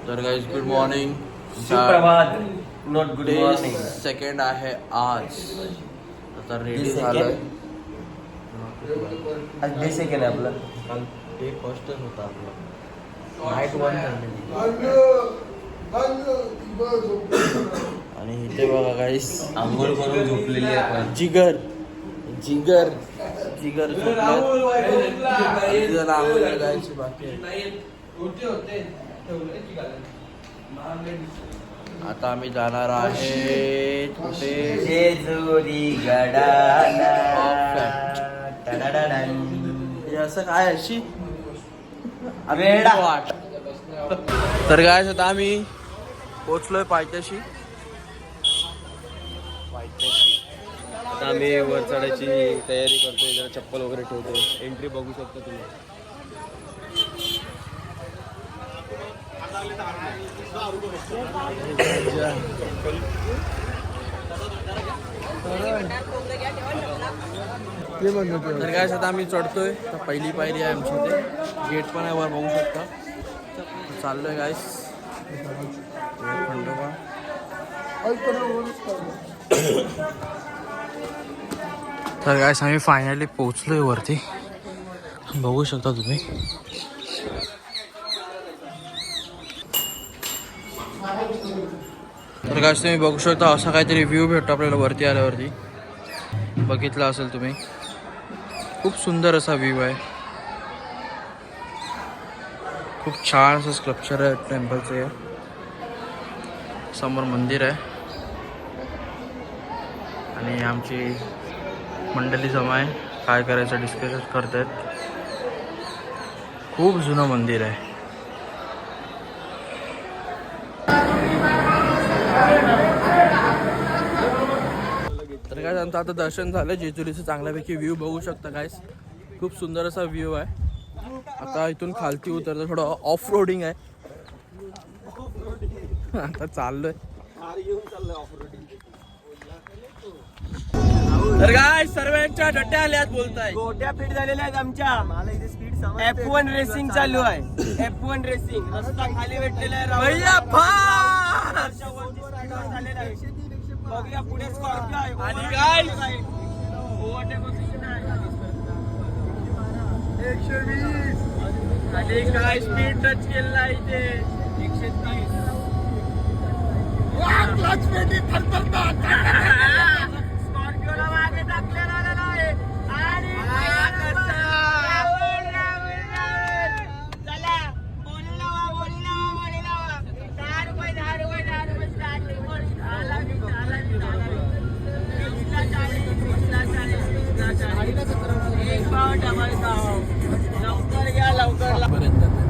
तर guys good morning. सुप्रभात. Not good morning. Second आहे आज. आता रेडी झालोय. आज डे सेकंड आहे आपलं. काल डे फर्स्टच होता आपला. नाईट 1 झालेली. आणि इथे बघा गाइस आंघोळ करून झोपलेली आहे आपण. जिगर जिगर जिगर आंघोळ जायची बाकी आहे. आता आम्ही जाणार आहे कुठे? जेजुरी गडाला. हे असं काय अशी वेडा. वाट. तर काय आता आम्ही पोचलोय पायथ्याशी. आता आम्ही वर चढायची तयारी करतोय. जरा चप्पल वगैरे ठेवतोय. एंट्री बघू शकता तुम्ही. तर काय आता आम्ही चढतोय. तर पहिली पायरी आहे आमची. इथे गेट पण आहे वर बघू शकता. चाललोय गाइस. खंडोबा. तर गाइस आम्ही फायनली पोहोचलोय वरती. बघू शकता तुम्ही. तर गाइस तुम्ही बघू शकता असा काहीतरी व्ह्यू भेटतो आपल्याला वरती आल्यावरती. बघितला असेल तुम्ही. खूप सुंदर असा व्ह्यू आहे. खूप छान असं स्कल्पचर आहे टेम्पलचं. हे समोर मंदिर आहे आणि आमची मंडळी जमा आहे. काय करायचं डिस्कशन करतायत. खूप जुनं मंदिर आहे. तर काय आमचं आता दर्शन झालं. जेजुरीचं चांगल्यापैकी व्ह्यू बघू शकता गाइस. खूप सुंदर असा व्ह्यू आहे. आता इथून खालती उतरतं. थोडं ऑफ रोडिंग आहे. आता चाललोय. तर काय सर्वांच्या डट्या आल्यात बोलताय. गोट्या फिट झालेल्या आहेत आमच्या. F1 रेसिंग चालू आहे. F1 racing. रस्ता खाली भेटलेला आहे. बघूया पुढे स्कॉर्पिओ आहे. आणि गाइस ओव्हरटेक पोझिशन आहे. 120 आणि काय स्पीड टच केला इथे 130. स्कॉर्पिओला मागे टाकलेला आहे. आणि चला बोली लावा. 10 रुपये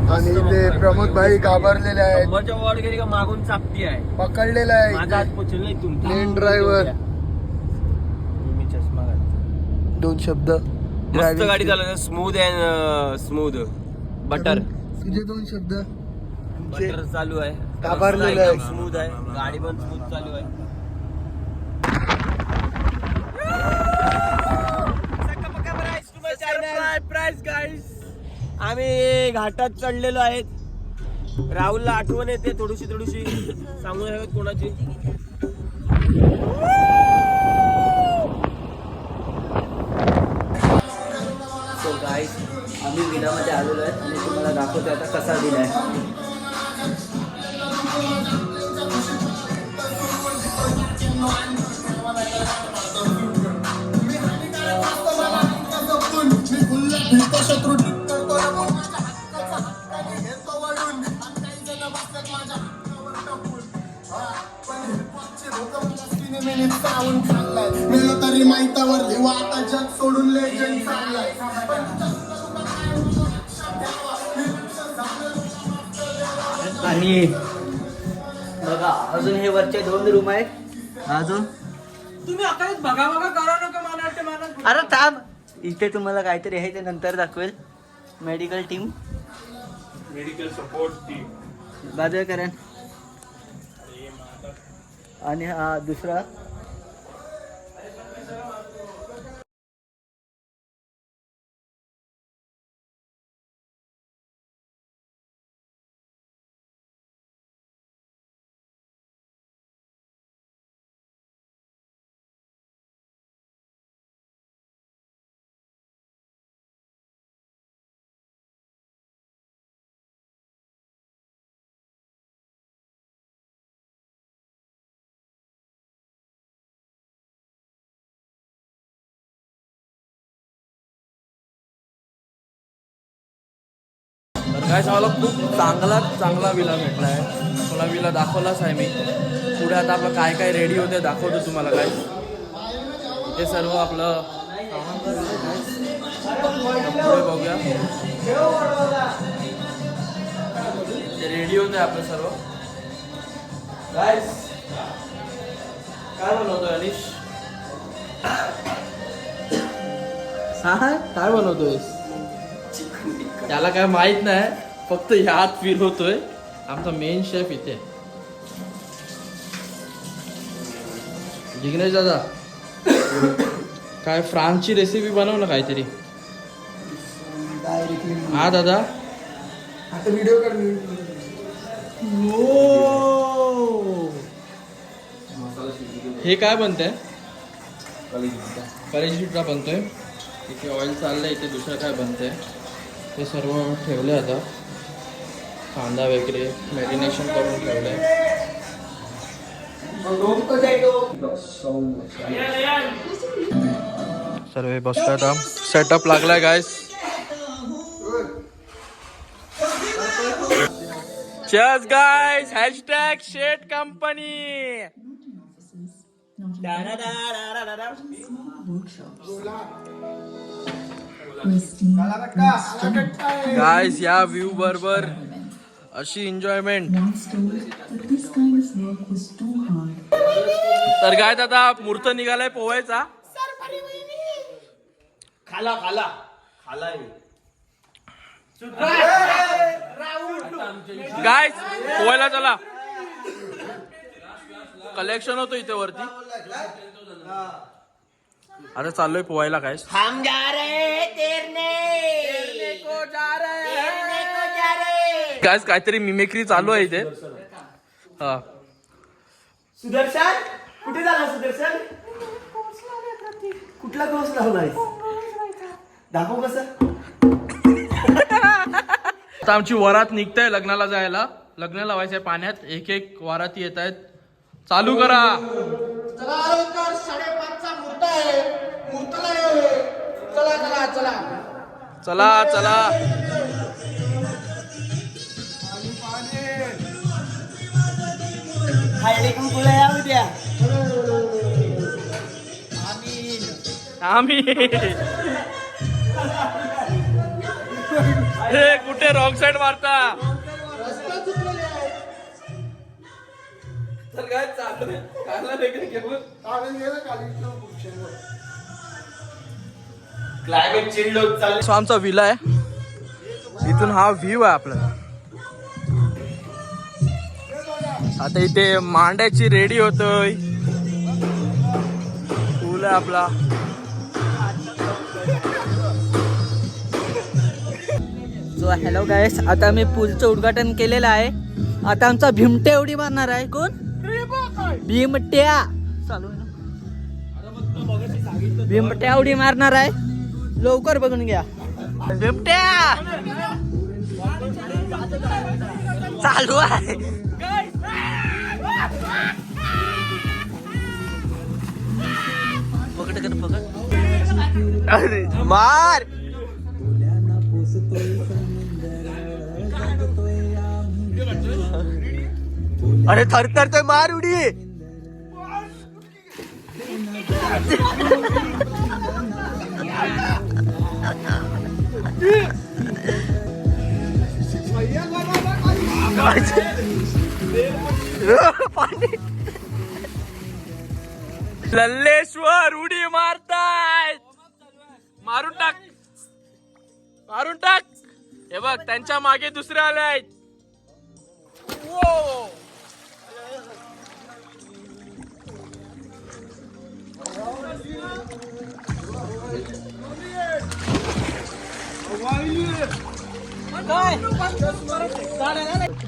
आणि ते प्रमोद भाई घाबरलेले आहेत. वॉर्ड गेली का मागून चापती आहे. पकडलेला आहे. माझा हात पोचल नाही तुमचा. Plain driver. मी चष्मा घालतो. 2 शब्द. मस्त गाडी चालवते. Smooth and smooth. बटर. तुझे 2 शब्द. बटर चालू आहे. घाबरलेलं आहे. स्मूथ आहे. गाडी पण स्मूथ चालू आहे. Price guys. आम्ही घाटात चढलेलो आहेत. राहुलला आठवण येते थोडीशी सांगू शकत कोणाची. सो गाईस आम्ही विलामध्ये आलेलो आहे आणि तुम्हाला दाखवतो आता कसा विला आहे. तरी माहितावर आता जग सोडून लेजंड चाललाय. आणि बघा अजून हे वरचे 2 रूम आहेत. अजून तुम्ही आता बघा करा नका मानाटे. अरे थांब. इथे तुम्हाला काहीतरी आहे ते नंतर दाखवेल. Medical team. Medical support team. बाजूला करण. आणि हा दुसरा काय मला खूप चांगला विला भेटला आहे. मला विला दाखवलाच आहे मी. पुढे आता आपलं काय काय रेडी होते दाखवतो तुम्हाला. काय हे सर्व आपलं पुढे बघूया. रेडी होते आपलं सर्व. गाइस काय बनवतोय अनिश? काय बनवतोयस? त्याला काय माहित नाही, फक्त ह्यात फिरवतोय. आमचा मेन शेफ इथे. जिग्नेश दादा काय फ्रान्सची रेसिपी बनव ना काहीतरी. हा दादा आता व्हिडिओ कर. हे काय बनतंय? कलेजी पिठा बनतोय. इथे ऑइल चाललंय. इथे दुसरं काय बनतंय ते सर्व ठेवले. आता कांदा वगैरे मॅरिनेशन करून ठेवलंय. सर्व बसतोय आता. सेटअप लागलाय गाइस. Cheers guys. #शेट कंपनी. गाइस या व्ह्यू बरोबर अशी एन्जॉयमेंट. तर काय दादा मूर्त निघालाय पोवायचा. खाला खाला खाला गाइस पोवायला चला. कलेक्शन होतो इथे वरती. आता चाललोय पोवायला. गाइस हम जा रहे तेरने को जा रहे. गाइस काहीतरी मिमिक्री चालू आहे इथे. हा सुदर्शन कुठे झाला? सुदर्शन कुठला क्रोस लावलाय? दाखव कसं. आता आमची वरात निघताय लग्नाला जायला. लग्न लावायचंय पाण्यात. एक एक वराती येत आहेत. चालू करा. चला चला. हळदी कुंकूला या उद्या. आम्ही हे कुठे रॉंग साइड मारता. तर काय चालू क्लायमेट चेंज होत चाललंय. सो आमचा विला आहे. इथून हा व्ह्यू आहे आपला. आता इथे मांडायची रेडी होतोय. फुल आहे आपला. सो हॅलो गायस, आता मी पूलचं उद्घाटन केलेलं आहे. आता आमचा भीमट्या उडी मारणार आहे. कोण? भीमट्या. चालू आहे ना. भीमट्या उडी मारणार आहे. लवकर बघून घ्या. भीमट्या चालू आहे. पकड कर पकड. अरे मार. अरे थरथर मार उडी. लल्लेश्वर उडी मारताय. मारून टाक मारून टाक. हे बघ त्यांच्या मागे दुसरे आले आहेत.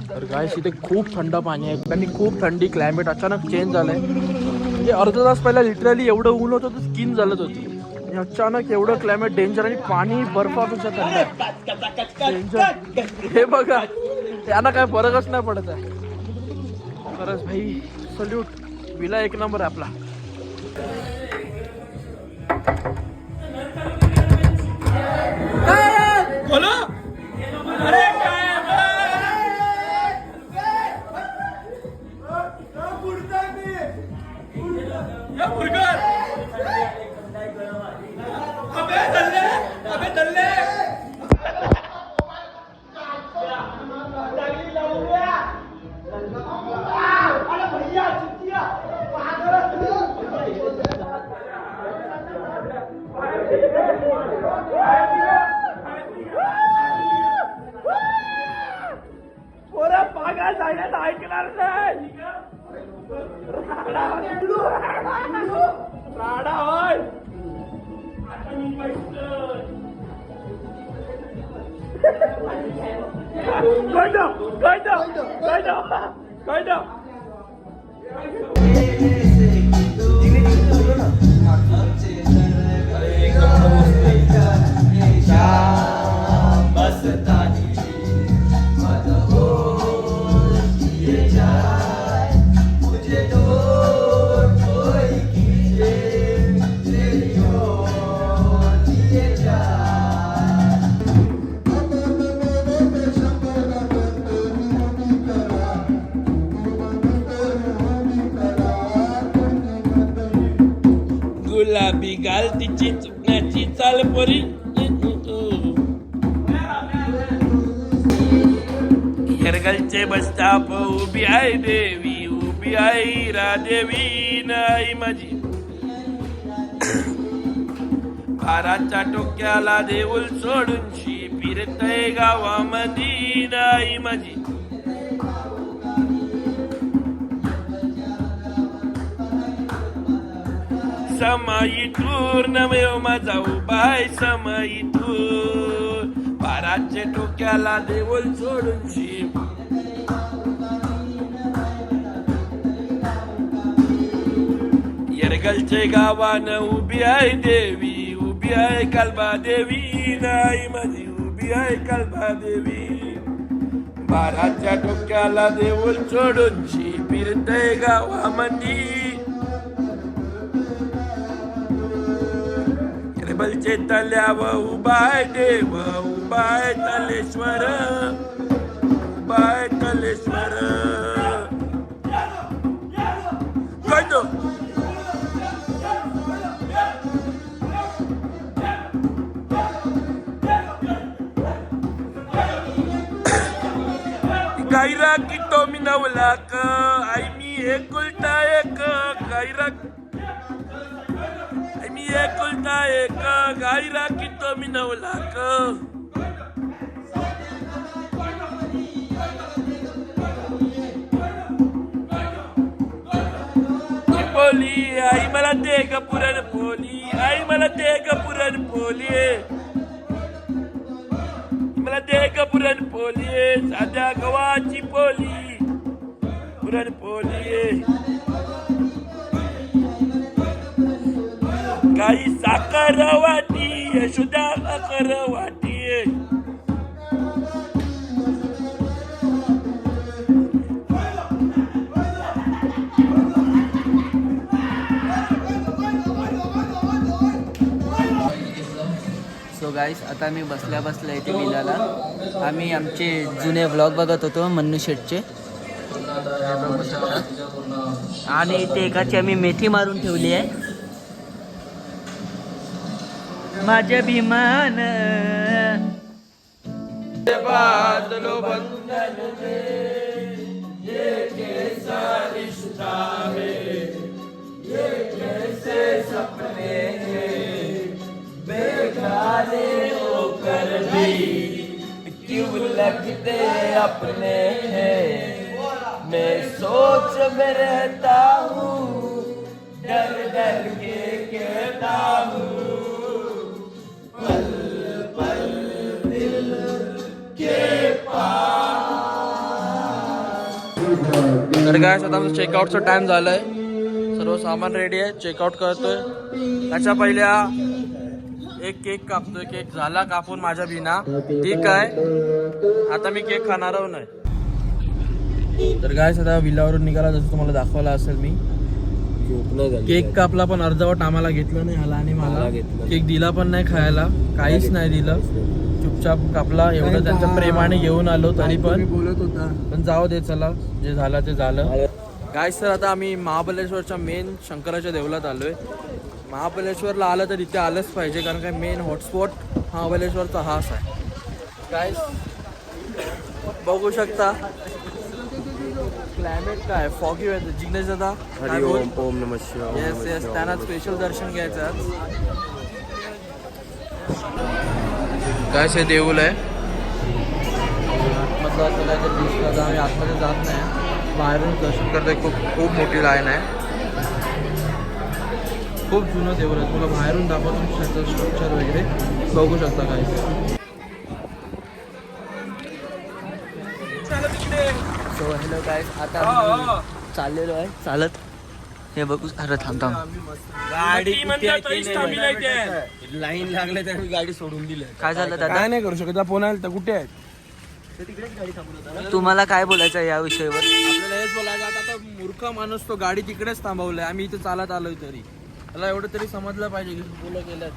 तर गाइस इथे खूप थंड पाणी आहे. आणि खूप थंडी. क्लायमेट अचानक चेंज झालंय. म्हणजे अर्धा तास पहिला लिटरली एवढं ऊन होतं तर स्किन जळत होती. आणि अचानक एवढं क्लायमेट डेंजर. आणि पाणी बर्फापेक्षा थंड आहे. डेंजर. हे बघा त्यांना काय फरकच नाही पडत आहे. खरंच भाई सल्यूट. विला एक नंबर आहे आपला. बोलो. अरे काय गुलाबी गाल तिची चुकण्याची चाल पोरी हेरगलचे बसस्टॉप उभी आहे देवी उभी आहे रादेवी नाही माझी भाराच्या टोक्याला देऊल सोडून शी फिरतय गावामधी नाही माझी समाई टूर नव्हे माझा उभाय समाई टूर बाराच्या टोक्याला देऊल सोडून शी येरगलचे गावान उभी आहे देवी उभी आहे कालबा देवी नाही माझी उभी आहे कालबा देवी बाराच्या टोक्याला देऊल सोडून शी फिरतय गावामंदी बलचे तल्याव उबाय देव उबाय तलेश्वर उबाय तलेश्वर कळतो गायरा की तो मी नवलाक आई मी एकुलता एक गायरा मी एकुलता एक गायरा की तो मी नवलाक पोली आई मला दे ग पुरण पोली आई मला दे ग पुरण पोली मला दे ग पुरण पोली साध्या गव्हाची पोली पुरण पोली काही साखर वाटी यशोदा साखर वाटी सो गाईस आता मी बसल्या बसल्या इथे विलाला आम्ही आमचे जुने व्लॉग बघत होतो मन्नू शेटचे आणि इथे एकाची आम्ही मेथी मारून ठेवली आहे माझ्या भीमान बादलो बंधन ये कैसा रिश्ता है ये कैसे सपने हैं बेगाने होकर भी क्यों लगते अपने हैं मैं सोच में रहता हूँ डर डर के कहता हूँ तर काय आता आमचं चेकआउटचा टाइम झालाय सर्व सामान रेडी आहे चेकआउट करतोय त्याच्या पहिल्या एक केक कापतोय केक झाला कापून माझ्या बिना ठीक आहे आता मी केक खाणार नाही तर काय आता विलावरून निघाला जसं तुम्हाला दाखवला असेल मी केक कापला पण अर्धवट आम्हाला घेतलं नाही आला आणि मला केक दिला पण नाही खायला काहीच नाही दिलं चुपचाप कापला एवढं त्यांच्या प्रेमाने घेऊन आलो तरी पण बोलत होता पण जाऊ दे चला जे झालं ते झालं गाईस तर आता आम्ही महाबळेश्वरच्या मेन शंकराच्या देवळात आलोय महाबळेश्वरला आलं तर इथे आलंच पाहिजे कारण काय मेन हॉटस्पॉट महाबळेश्वरचा हाच आहे गाईस बघू शकता क्लायमेट काय फॉगी वेदर जिग्नेश दादा ओम नमः शिवाय येस येस त्यांना स्पेशल दर्शन घ्यायचं आज काय हे देऊळ आहे आतमधला तुला जर दिसलं तर आम्ही आतमध्ये जात नाही बाहेरून दर्शन करता खूप मोठी लाईन आहे. खूप जुनं देऊळ आहे. तुला बाहेरून दाखवतो त्याचं स्ट्रक्चर वगैरे बघू शकता काय. सो हॅलो गाईस, आता आम्ही चाललेलो आहे चालत. हे बघू. अरे थांब थांब. गाडी लाईन लागले तर गाडी सोडून दिली. काय झालं दादा? काय नाही करू शकत. फोन आला तर कुठे आहेत? तुम्हाला काय बोलायचं आहे या विषयावर? आपल्याला हेच बोलायचं आता मूर्ख माणूस तो गाडी तिकडेच थांबवलाय. आम्ही इथे चालत आलोय तरी त्याला एवढं तरी समजलं पाहिजे की बोल केलं.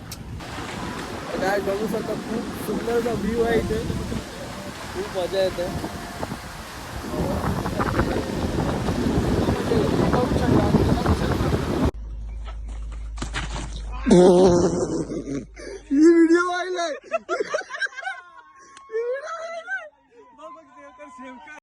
काय बघू शकता खूप सुंदरचा व्ह्यू आहे इथे. खूप मजा येते.